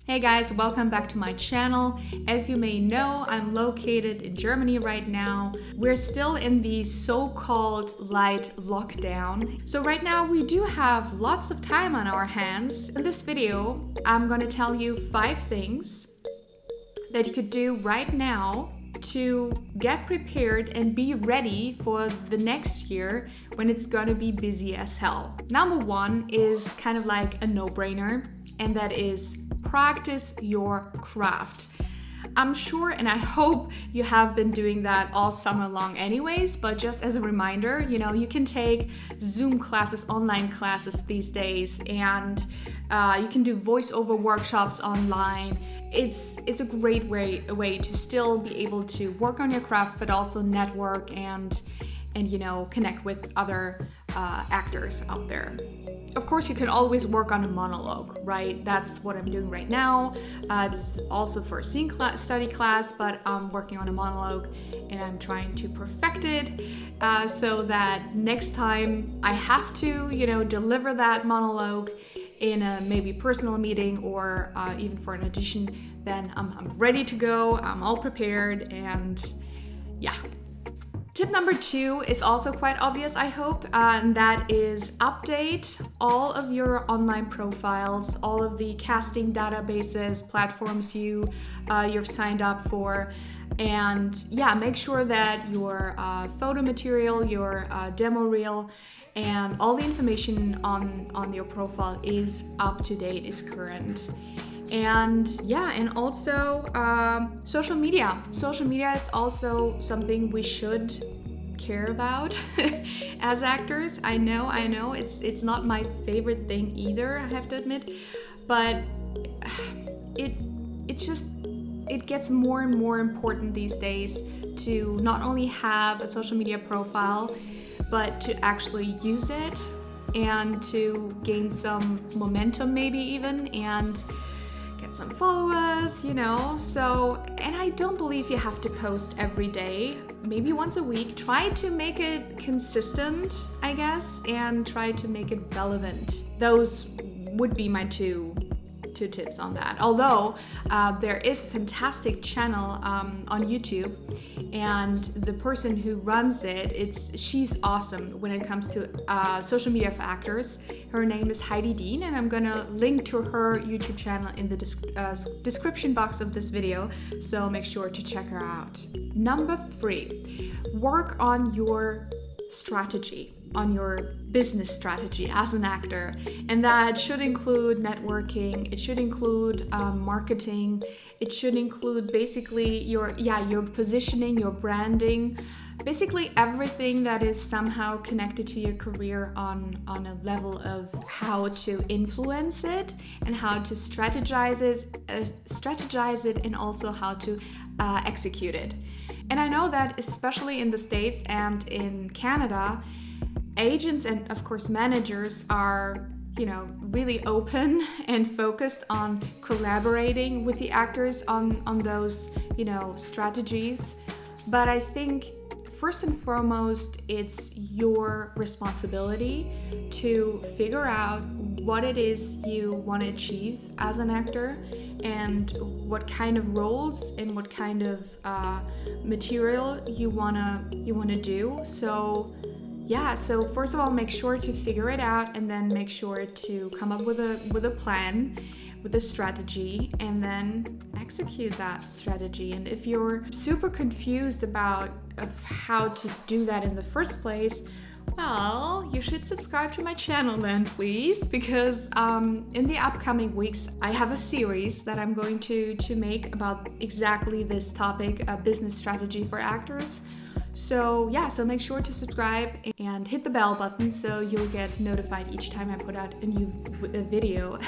Hey guys, welcome back to my channel. As you may know, I'm located in Germany right now. We're still in the so-called light lockdown. So right now we do have lots of time on our hands. In this video, I'm gonna tell you 5 things that you could do right now to get prepared and be ready for the next year when it's gonna be busy as hell. Number 1 is kind of like a no-brainer, and that is practice your craft. I'm sure and I hope you have been doing that all summer long anyways, but just as a reminder, you can take Zoom classes, online classes these days, and you can do voiceover workshops online. It's a great way to still be able to work on your craft, but also network and connect with other actors out there. Of course, you can always work on a monologue, right? That's what I'm doing right now. It's also for a scene study class, but I'm working on a monologue and I'm trying to perfect it so that next time I have to, deliver that monologue in a maybe personal meeting or even for an audition, then I'm ready to go. I'm all prepared, and yeah. Tip number 2 is also quite obvious, I hope, and that is update all of your online profiles, all of the casting databases, platforms you've signed up for, and make sure that your photo material, your demo reel, and all the information on your profile is up to date, is current. And also social media. Social media is also something we should care about as actors. I know it's not my favorite thing either, I have to admit, but it gets more and more important these days to not only have a social media profile, but to actually use it and to gain some momentum, maybe even, and get some followers, so, and I don't believe you have to post every day, maybe once a week. Try to make it consistent, I guess, and try to make it relevant. Those would be my two tips on that. Although there is a fantastic channel on YouTube, and the person who runs it, she's awesome when it comes to social media for actors. Her name is Heidi Dean, and I'm gonna link to her YouTube channel in the description box of this video, so make sure to check her out. Number 3, work on your strategy, on your business strategy as an actor, and that should include networking, it should include marketing, it should include basically your positioning, your branding, basically everything that is somehow connected to your career on a level of how to influence it and how to strategize it and also how to execute it. And I know that especially in the States and in Canada, agents and of course managers are really open and focused on collaborating with the actors on those strategies. But I think first and foremost, it's your responsibility to figure out what it is you want to achieve as an actor and what kind of roles and what kind of material you wanna do. So first of all, make sure to figure it out, and then make sure to come up with a plan, with a strategy, and then execute that strategy. And if you're super confused about how to do that in the first place, well, you should subscribe to my channel then, please, because in the upcoming weeks, I have a series that I'm going to make about exactly this topic, business strategy for actors. So make sure to subscribe and hit the bell button so you'll get notified each time I put out a new video.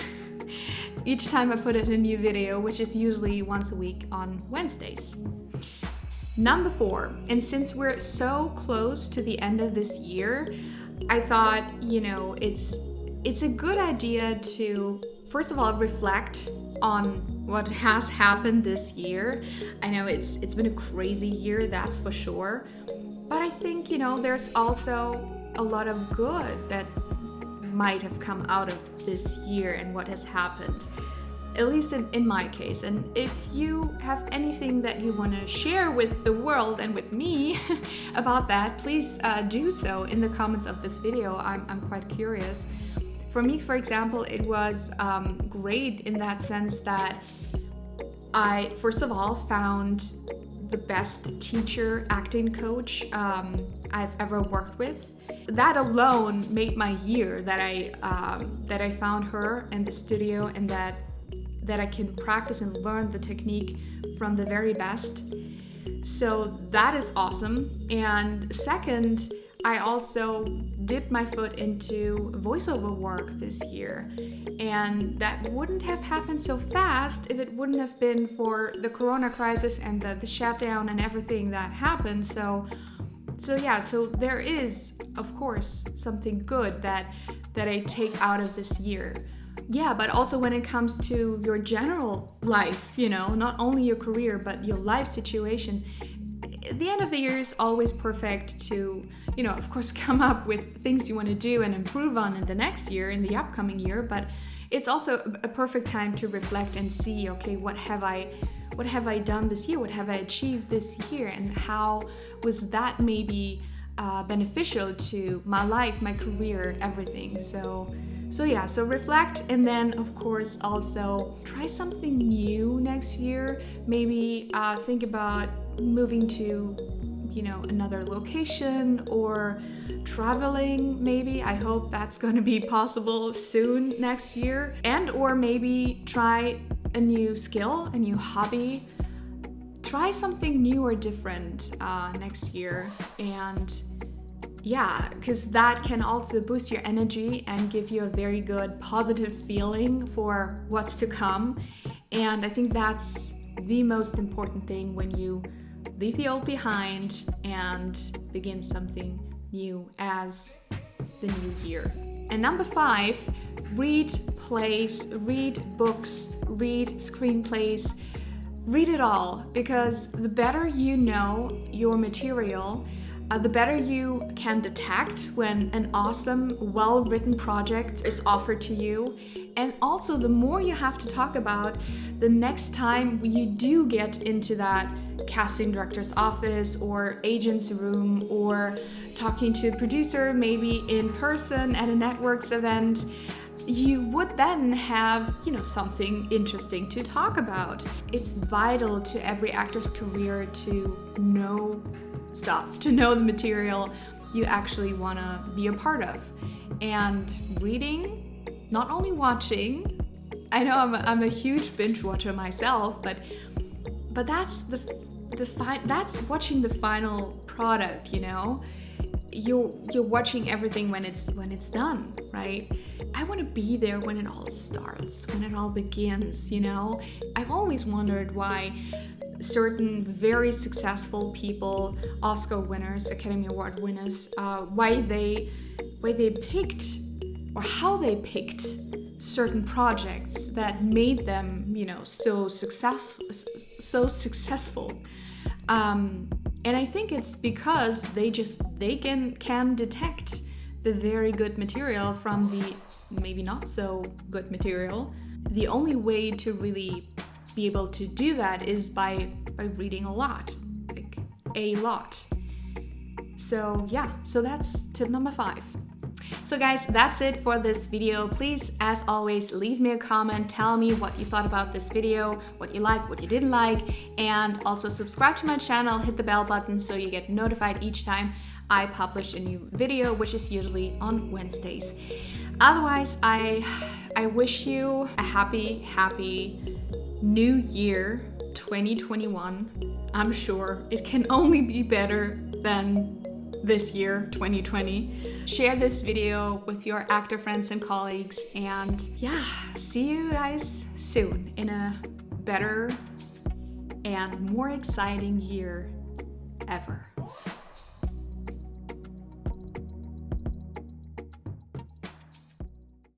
Each time I put out a new video, which is usually once a week on Wednesdays. Number 4, and since we're so close to the end of this year, I thought, it's a good idea to, first of all, reflect on what has happened this year. I know it's been a crazy year, that's for sure. But I think, there's also a lot of good that might have come out of this year and what has happened. at least in my case. And if you have anything that you want to share with the world and with me about that, please do so in the comments of this video. I'm quite curious. For me, for example, it was great in that sense that I, first of all, found the best teacher, acting coach I've ever worked with. That alone made my year, that I found her in the studio, and that I can practice and learn the technique from the very best. So that is awesome. And second, I also dipped my foot into voiceover work this year. And that wouldn't have happened so fast if it wouldn't have been for the corona crisis and the shutdown and everything that happened. So there is, of course, something good that I take out of this year. Yeah, but also when it comes to your general life, not only your career, but your life situation, the end of the year is always perfect to, of course, come up with things you want to do and improve on in the next year, in the upcoming year. But it's also a perfect time to reflect and see, okay, what have I done this year? What have I achieved this year? And how was that maybe beneficial to my life, my career, everything? So reflect, and then of course also try something new next year. Maybe think about moving to another location or traveling. Maybe I hope that's going to be possible soon next year, and or maybe try a new skill, a new hobby. Try something new or different next year, and yeah, because that can also boost your energy and give you a very good positive feeling for what's to come. And I think that's the most important thing when you leave the old behind and begin something new as the new year. And number 5, read plays, read books, read screenplays, read it all, because the better you know your material, the better you can detect when an awesome, well-written project is offered to you. And also, the more you have to talk about the next time you do get into that casting director's office or agent's room, or talking to a producer, maybe in person at a networks event, you would then have, something interesting to talk about. It's vital to every actor's career to know stuff, to know the material you actually want to be a part of. And reading, not only watching. I know I'm a huge binge watcher myself, but that's that's watching the final product. You're watching everything when it's done, right? I want to be there when it all starts, when it all begins. I've always wondered why certain very successful people, Oscar winners, Academy Award winners, why they picked, or how they picked certain projects that made them, so successful. And I think it's because they can detect the very good material from the maybe not so good material. The only way to really be able to do that is by reading a lot, like a lot. So that's tip number 5. So guys, that's it for this video. Please, as always, leave me a comment, tell me what you thought about this video, what you liked, what you didn't like, and also subscribe to my channel, hit the bell button so you get notified each time I publish a new video, which is usually on Wednesdays. Otherwise, I wish you a happy new year 2021. I'm sure it can only be better than this year 2020. Share this video with your actor friends and colleagues, and see you guys soon in a better and more exciting year ever.